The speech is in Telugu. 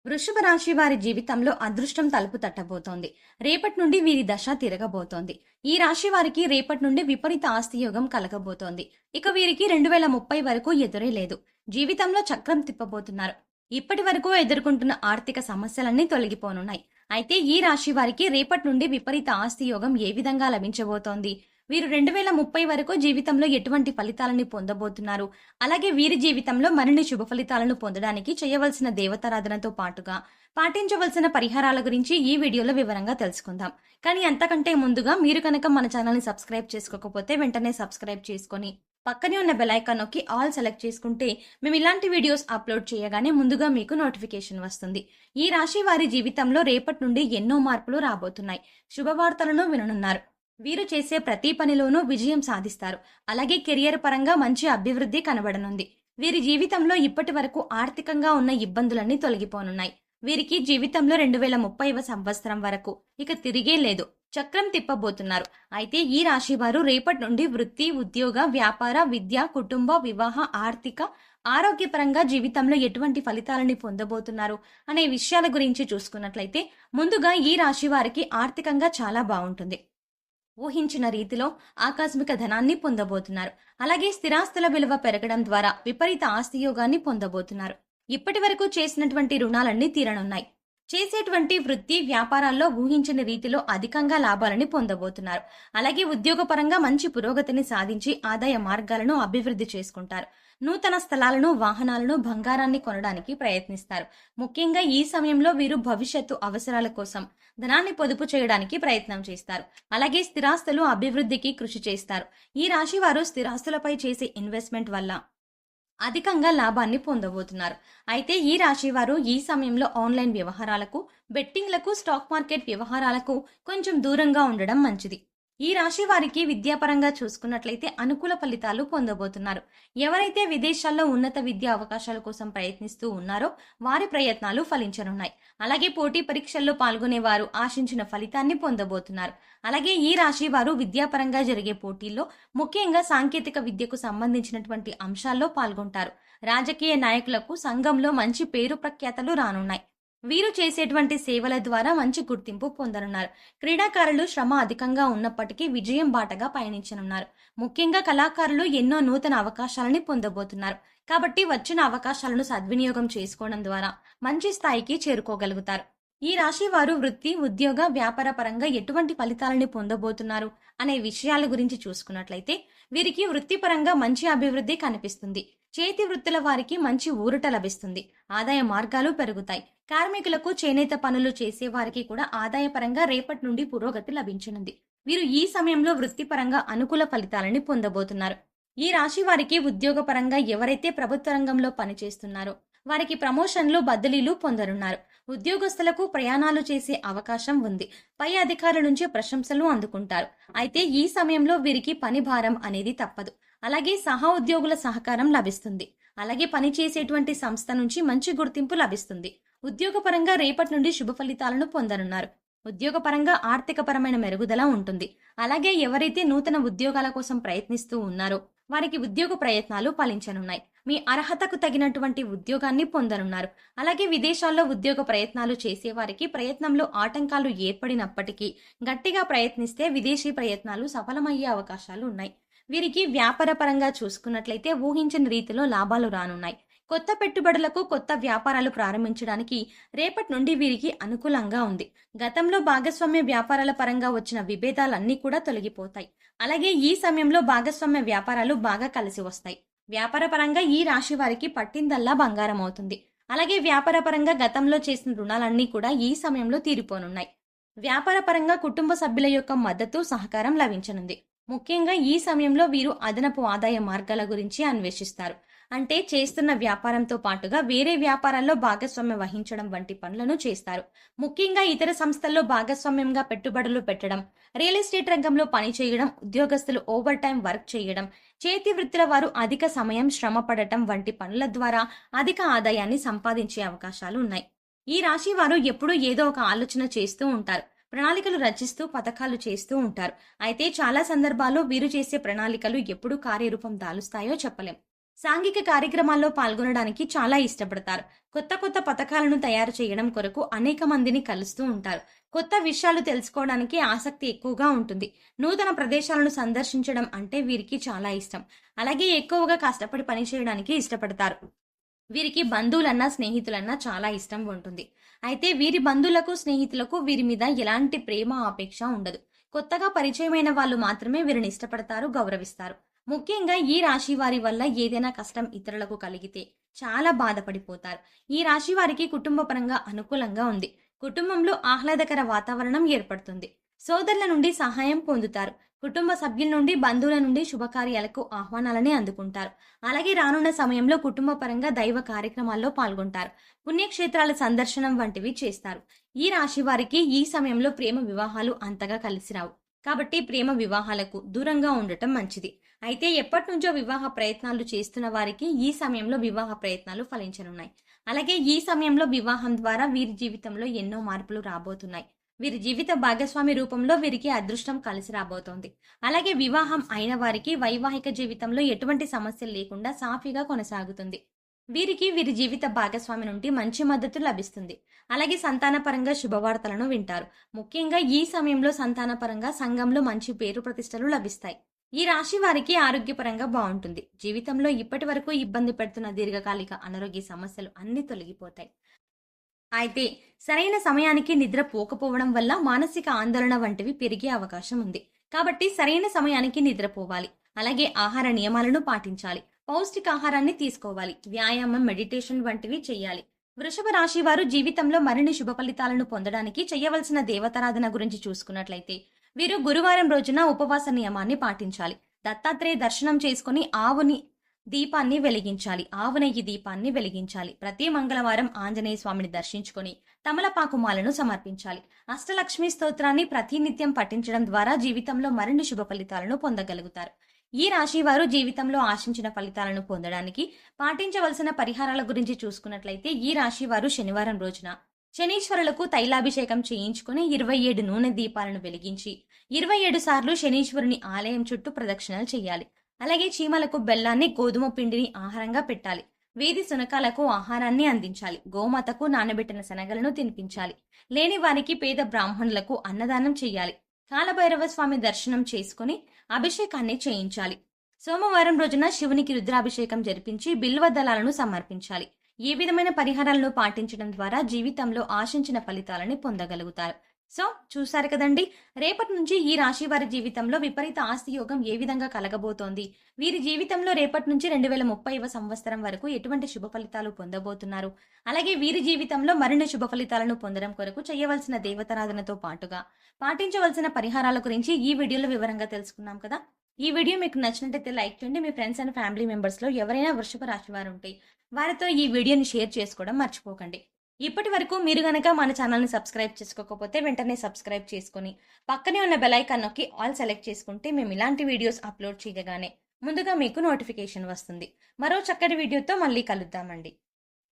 వృషభ రాశి వారి జీవితంలో అదృష్టం తలుపు తట్టబోతోంది. రేపటి నుండి వీరి దశ తిరగబోతోంది. ఈ రాశి వారికి రేపటి నుండి విపరీత ఆస్తి యోగం కలగబోతోంది. ఇక వీరికి 2030 వరకు ఎదురే లేదు. జీవితంలో చక్రం తిప్పబోతున్నారు. ఇప్పటి వరకు ఎదుర్కొంటున్న ఆర్థిక సమస్యలన్నీ తొలగిపోనున్నాయి. అయితే ఈ రాశి వారికి రేపటి నుండి విపరీత ఆస్తి యోగం ఏ విధంగా లభించబోతోంది? వీరు 2030 వరకు జీవితంలో ఎటువంటి ఫలితాలని పొందబోతున్నారు? అలాగే వీరి జీవితంలో మరిన్ని శుభ ఫలితాలను పొందడానికి చేయవలసిన దేవతారాధనతో పాటుగా పాటించవలసిన పరిహారాల గురించి ఈ వీడియోలో వివరంగా తెలుసుకుందాం. కానీ అంతకంటే ముందుగా మీరు కనుక మన ఛానల్ని సబ్స్క్రైబ్ చేసుకోకపోతే వెంటనే సబ్స్క్రైబ్ చేసుకొని పక్కనే ఉన్న బెల్ ఐకాన్ నొక్కి ఆల్ సెలెక్ట్ చేసుకుంటే మేము ఇలాంటి వీడియోస్ అప్లోడ్ చేయగానే ముందుగా మీకు నోటిఫికేషన్ వస్తుంది. ఈ రాశి వారి జీవితంలో రేపటి నుండి ఎన్నో మార్పులు రాబోతున్నాయి. శుభవార్తలను విననున్నారు. వీరు చేసే ప్రతి పనిలోనూ విజయం సాధిస్తారు. అలాగే కెరియర్ పరంగా మంచి అభివృద్ధి కనబడనుంది. వీరి జీవితంలో ఇప్పటి వరకు ఆర్థికంగా ఉన్న ఇబ్బందులన్నీ తొలగిపోనున్నాయి. వీరికి జీవితంలో 2030వ సంవత్సరం వరకు ఇక తిరిగే లేదు. చక్రం తిప్పబోతున్నారు. అయితే ఈ రాశి వారు రేపటి నుండి వృత్తి, ఉద్యోగ, వ్యాపార, విద్య, కుటుంబ, వివాహ, ఆర్థిక, ఆరోగ్యపరంగా జీవితంలో ఎటువంటి ఫలితాలని పొందబోతున్నారు అనే విషయాల గురించి చూసుకున్నట్లయితే ముందుగా ఈ రాశి వారికి ఆర్థికంగా చాలా బాగుంటుంది. ఊహించిన రీతిలో ఆకస్మిక ధనాన్ని పొందబోతున్నారు. అలాగే స్థిరాస్తుల విలువ పెరగడం ద్వారా విపరీత ఆస్తి యోగాన్ని పొందబోతున్నారు. ఇప్పటి వరకు చేసినటువంటి రుణాలన్నీ తీరనున్నాయి. చేసేటువంటి వృత్తి, వ్యాపారాల్లో ఊహించిన రీతిలో అధికంగా లాభాలని పొందబోతున్నారు. అలాగే ఉద్యోగపరంగా మంచి పురోగతిని సాధించి ఆదాయ మార్గాలను అభివృద్ధి చేసుకుంటారు. నూతన స్థలాలను, వాహనాలను, బంగారాన్ని కొనడానికి ప్రయత్నిస్తారు. ముఖ్యంగా ఈ సమయంలో వీరు భవిష్యత్తు అవసరాల కోసం ధనాన్ని పొదుపు చేయడానికి ప్రయత్నం చేస్తారు. అలాగే స్థిరాస్తులు అభివృద్ధికి కృషి చేస్తారు. ఈ రాశి వారు స్థిరాస్తులపై చేసే ఇన్వెస్ట్మెంట్ వల్ల అధికంగా లాభాన్ని పొందబోతున్నారు. అయితే ఈ రాశి వారు ఈ సమయంలో ఆన్లైన్ వ్యవహారాలకు, బెట్టింగ్లకు, స్టాక్ మార్కెట్ వ్యవహారాలకు కొంచెం దూరంగా ఉండడం మంచిది. ఈ రాశి వారికి విద్యాపరంగా చూసుకున్నట్లయితే అనుకూల ఫలితాలు పొందబోతున్నారు. ఎవరైతే విదేశాల్లో ఉన్నత విద్యా అవకాశాల కోసం ప్రయత్నిస్తూ ఉన్నారో వారి ప్రయత్నాలు ఫలించనున్నాయి. అలాగే పోటీ పరీక్షల్లో పాల్గొనే వారు ఆశించిన ఫలితాన్ని పొందబోతున్నారు. అలాగే ఈ రాశి వారు విద్యాపరంగా జరిగే పోటీల్లో ముఖ్యంగా సాంకేతిక విద్యకు సంబంధించినటువంటి అంశాల్లో పాల్గొంటారు. రాజకీయ నాయకులకు సంఘంలో మంచి పేరు ప్రఖ్యాతలు రానున్నాయి. వీరు చేసేటువంటి సేవల ద్వారా మంచి గుర్తింపు పొందనున్నారు. క్రీడాకారులు శ్రమ అధికంగా ఉన్నప్పటికీ విజయం బాటగా పయనించనున్నారు. ముఖ్యంగా కళాకారులు ఎన్నో నూతన అవకాశాలని పొందబోతున్నారు. కాబట్టి వచ్చిన అవకాశాలను సద్వినియోగం చేసుకోవడం ద్వారా మంచి స్థాయికి చేరుకోగలుగుతారు. ఈ రాశి వారు వృత్తి, ఉద్యోగ, వ్యాపార పరంగా ఎటువంటి ఫలితాలని పొందబోతున్నారు అనే విషయాల గురించి చూసుకున్నట్లయితే వీరికి వృత్తిపరంగా మంచి అభివృద్ధి కనిపిస్తుంది. చేతి వృత్తుల వారికి మంచి ఊరట లభిస్తుంది. ఆదాయ మార్గాలు పెరుగుతాయి. కార్మికులకు, చేనేత పనులు చేసే వారికి కూడా ఆదాయపరంగా రేపటి నుండి పురోగతి లభించనుంది. వీరు ఈ సమయంలో వృత్తిపరంగా అనుకూల ఫలితాలని పొందబోతున్నారు. ఈ రాశి వారికి ఉద్యోగపరంగా ఎవరైతే ప్రభుత్వ రంగంలో పనిచేస్తున్నారో వారికి ప్రమోషన్లు, బదిలీలు పొందనున్నారు. ఉద్యోగస్తులకు ప్రయాణాలు చేసే అవకాశం ఉంది. పై అధికారుల నుంచి ప్రశంసలు అందుకుంటారు. అయితే ఈ సమయంలో వీరికి పని భారం అనేది తప్పదు. అలాగే సహా ఉద్యోగుల సహకారం లభిస్తుంది. అలాగే పనిచేసేటువంటి సంస్థ నుంచి మంచి గుర్తింపు లభిస్తుంది. ఉద్యోగపరంగా రేపటి నుండి శుభ ఫలితాలను పొందనున్నారు. ఉద్యోగపరంగా ఆర్థికపరమైన మెరుగుదల ఉంటుంది. అలాగే ఎవరైతే నూతన ఉద్యోగాల కోసం ప్రయత్నిస్తూ ఉన్నారో వారికి ఉద్యోగ ప్రయత్నాలు ఫలించనున్నాయి. మీ అర్హతకు తగినటువంటి ఉద్యోగాన్ని పొందనున్నారు. అలాగే విదేశాల్లో ఉద్యోగ ప్రయత్నాలు చేసే వారికి ప్రయత్నంలో ఆటంకాలు ఏర్పడినప్పటికీ గట్టిగా ప్రయత్నిస్తే విదేశీ ప్రయత్నాలు సఫలమయ్యే అవకాశాలు ఉన్నాయి. వీరికి వ్యాపార పరంగా చూసుకున్నట్లయితే ఊహించని రీతిలో లాభాలు రానున్నాయి. కొత్త పెట్టుబడులకు, కొత్త వ్యాపారాలు ప్రారంభించడానికి రేపటి నుండి వీరికి అనుకూలంగా ఉంది. గతంలో భాగస్వామ్య వ్యాపారాల పరంగా వచ్చిన విభేదాలన్నీ కూడా తొలగిపోతాయి. అలాగే ఈ సమయంలో భాగస్వామ్య వ్యాపారాలు బాగా కలిసి వస్తాయి. వ్యాపార పరంగా ఈ రాశి వారికి పట్టిందల్లా బంగారం అవుతుంది. అలాగే వ్యాపార పరంగా గతంలో చేసిన రుణాలన్నీ కూడా ఈ సమయంలో తీరిపోనున్నాయి. వ్యాపార పరంగా కుటుంబ సభ్యుల యొక్క మద్దతు, సహకారం లభించనుంది. ముఖ్యంగా ఈ సమయంలో వీరు అదనపు ఆదాయ మార్గాల గురించి అన్వేషిస్తారు. అంటే చేస్తున్న వ్యాపారంతో పాటుగా వేరే వ్యాపారాల్లో భాగస్వామ్యం వహించడం వంటి పనులను చేస్తారు. ముఖ్యంగా ఇతర సంస్థల్లో భాగస్వామ్యంగా పెట్టుబడులు పెట్టడం, రియల్ ఎస్టేట్ రంగంలో పని చేయడం, ఉద్యోగస్తులు ఓవర్ టైం వర్క్ చేయడం, చేతి వృత్తుల వారు అధిక సమయం శ్రమ పడటం వంటి పనుల ద్వారా అధిక ఆదాయాన్ని సంపాదించే అవకాశాలు ఉన్నాయి. ఈ రాశి వారు ఎప్పుడూ ఏదో ఒక ఆలోచన చేస్తూ ఉంటారు. ప్రణాళికలు రచిస్తూ పథకాలు చేస్తూ ఉంటారు. అయితే చాలా సందర్భాల్లో వీరు చేసే ప్రణాళికలు ఎప్పుడు కార్యరూపం దాలుస్తాయో చెప్పలేం. సాంఘిక కార్యక్రమాల్లో పాల్గొనడానికి చాలా ఇష్టపడతారు. కొత్త కొత్త పథకాలను తయారు చేయడం కొరకు అనేక మందిని కలుస్తూ ఉంటారు. కొత్త విషయాలు తెలుసుకోవడానికి ఆసక్తి ఎక్కువగా ఉంటుంది. నూతన ప్రదేశాలను సందర్శించడం అంటే వీరికి చాలా ఇష్టం. అలాగే ఎక్కువగా కష్టపడి పనిచేయడానికి ఇష్టపడతారు. వీరికి బంధువులన్నా, స్నేహితులన్నా చాలా ఇష్టం ఉంటుంది. అయితే వీరి బంధువులకు, స్నేహితులకు వీరి మీద ఎలాంటి ప్రేమ, ఆపేక్ష ఉండదు. కొత్తగా పరిచయమైన వాళ్ళు మాత్రమే వీరిని ఇష్టపడతారు, గౌరవిస్తారు. ముఖ్యంగా ఈ రాశి వారి వల్ల ఏదైనా కష్టం ఇతరులకు కలిగితే చాలా బాధపడిపోతారు. ఈ రాశి వారికి కుటుంబ పరంగా అనుకూలంగా ఉంది. కుటుంబంలో ఆహ్లాదకర వాతావరణం ఏర్పడుతుంది. సోదరుల నుండి సహాయం పొందుతారు. కుటుంబ సభ్యుల నుండి, బంధువుల నుండి శుభకార్యాలకు ఆహ్వానాలని అందుకుంటారు. అలాగే రానున్న సమయంలో కుటుంబ పరంగా దైవ కార్యక్రమాల్లో పాల్గొంటారు. పుణ్యక్షేత్రాల సందర్శనం వంటివి చేస్తారు. ఈ రాశి వారికి ఈ సమయంలో ప్రేమ వివాహాలు అంతగా కలిసి రావు. కాబట్టి ప్రేమ వివాహాలకు దూరంగా ఉండటం మంచిది. అయితే ఎప్పటి నుంచో వివాహ ప్రయత్నాలు చేస్తున్న వారికి ఈ సమయంలో వివాహ ప్రయత్నాలు ఫలించనున్నాయి. అలాగే ఈ సమయంలో వివాహం ద్వారా వీరి జీవితంలో ఎన్నో మార్పులు రాబోతున్నాయి. వీరి జీవిత భాగస్వామి రూపంలో వీరికి అదృష్టం కలిసి రాబోతోంది. అలాగే వివాహం అయిన వారికి వైవాహిక జీవితంలో ఎటువంటి సమస్యలు లేకుండా సాఫీగా కొనసాగుతుంది. వీరికి వీరి జీవిత భాగస్వామి నుండి మంచి మద్దతు లభిస్తుంది. అలాగే సంతానపరంగా శుభవార్తలను వింటారు. ముఖ్యంగా ఈ సమయంలో సంతానపరంగా సంఘంలో మంచి పేరు ప్రతిష్టలు లభిస్తాయి. ఈ రాశి వారికి ఆరోగ్యపరంగా బాగుంటుంది. జీవితంలో ఇప్పటి వరకు ఇబ్బంది పెడుతున్న దీర్ఘకాలిక అనారోగ్య సమస్యలు అన్ని తొలగిపోతాయి. అయితే సరైన సమయానికి నిద్ర పోకపోవడం వల్ల మానసిక ఆందోళన వంటివి పెరిగే అవకాశం ఉంది. కాబట్టి సరైన సమయానికి నిద్రపోవాలి. అలాగే ఆహార నియమాలను పాటించాలి. పౌష్టికాహారాన్ని తీసుకోవాలి. వ్యాయామం, మెడిటేషన్ వంటివి చేయాలి. వృషభ రాశి వారు జీవితంలో మరిన్ని శుభ ఫలితాలను పొందడానికి చేయవలసిన దేవతారాధన గురించి చూసుకున్నట్లయితే వీరు గురువారం రోజున ఉపవాస నియమాన్ని పాటించాలి. దత్తాత్రేయ దర్శనం చేసుకుని ఆవు నెయ్యి దీపాన్ని వెలిగించాలి. ప్రతి మంగళవారం ఆంజనేయ స్వామిని దర్శించుకొని తమలపాకు మాలను సమర్పించాలి. అష్టలక్ష్మి స్తోత్రాన్ని ప్రతినిత్యం పఠించడం ద్వారా జీవితంలో మరిన్ని శుభ ఫలితాలను పొందగలుగుతారు. ఈ రాశి వారు జీవితంలో ఆశించిన ఫలితాలను పొందడానికి పాటించవలసిన పరిహారాల గురించి చూసుకున్నట్లయితే ఈ రాశి వారు శనివారం రోజున శనీశ్వరులకు తైలాభిషేకం చేయించుకుని 27 నూనె దీపాలను వెలిగించి 27 సార్లు శనీశ్వరుని ఆలయం చుట్టూ ప్రదక్షిణలు చేయాలి. అలాగే చీమలకు బెల్లాన్ని, గోధుమ పిండిని ఆహారంగా పెట్టాలి. వీధి శునకాలకు ఆహారాన్ని అందించాలి. గోమాతకు నానబెట్టిన శనగలను తినిపించాలి. లేని వారికి పేద బ్రాహ్మణులకు అన్నదానం చేయాలి. కాలభైరవ స్వామి దర్శనం చేసుకుని అభిషేకాన్ని చేయించాలి. సోమవారం రోజున శివునికి రుద్రాభిషేకం జరిపించి బిల్వ దళాలను సమర్పించాలి. ఈ విధమైన పరిహారాలను పాటించడం ద్వారా జీవితంలో ఆశించిన ఫలితాలని పొందగలుగుతారు. సో చూసారు కదండి, రేపటి నుంచి ఈ రాశి వారి జీవితంలో విపరీత ఆస్తి యోగం ఏ విధంగా కలగబోతోంది, వీరి జీవితంలో రేపటి నుంచి 2030వ సంవత్సరం వరకు ఎటువంటి శుభ ఫలితాలు పొందబోతున్నారు, అలాగే వీరి జీవితంలో మరిన్ని శుభ ఫలితాలను పొందడం కొరకు చేయవలసిన దేవతారాధనతో పాటుగా పాటించవలసిన పరిహారాల గురించి ఈ వీడియోలో వివరంగా తెలుసుకున్నాం కదా. ఈ వీడియో మీకు నచ్చినట్లయితే లైక్ చేయండి. మీ ఫ్రెండ్స్ అండ్ ఫ్యామిలీ మెంబర్స్ లో ఎవరైనా వృషభ రాశి వారు ఉంటే వారితో ఈ వీడియోని షేర్ చేసుకోవడం మర్చిపోకండి. ఇప్పటి వరకు మీరు గనక మన ఛానల్ని సబ్స్క్రైబ్ చేసుకోకపోతే వెంటనే సబ్స్క్రైబ్ చేసుకుని పక్కనే ఉన్న బెల్ ఐకాన్ నొక్కి ఆల్ సెలెక్ట్ చేసుకుంటే మేము ఇలాంటి వీడియోస్ అప్లోడ్ చేయగానే ముందుగా మీకు నోటిఫికేషన్ వస్తుంది. మరో చక్కటి వీడియోతో మళ్ళీ కలుద్దామండి.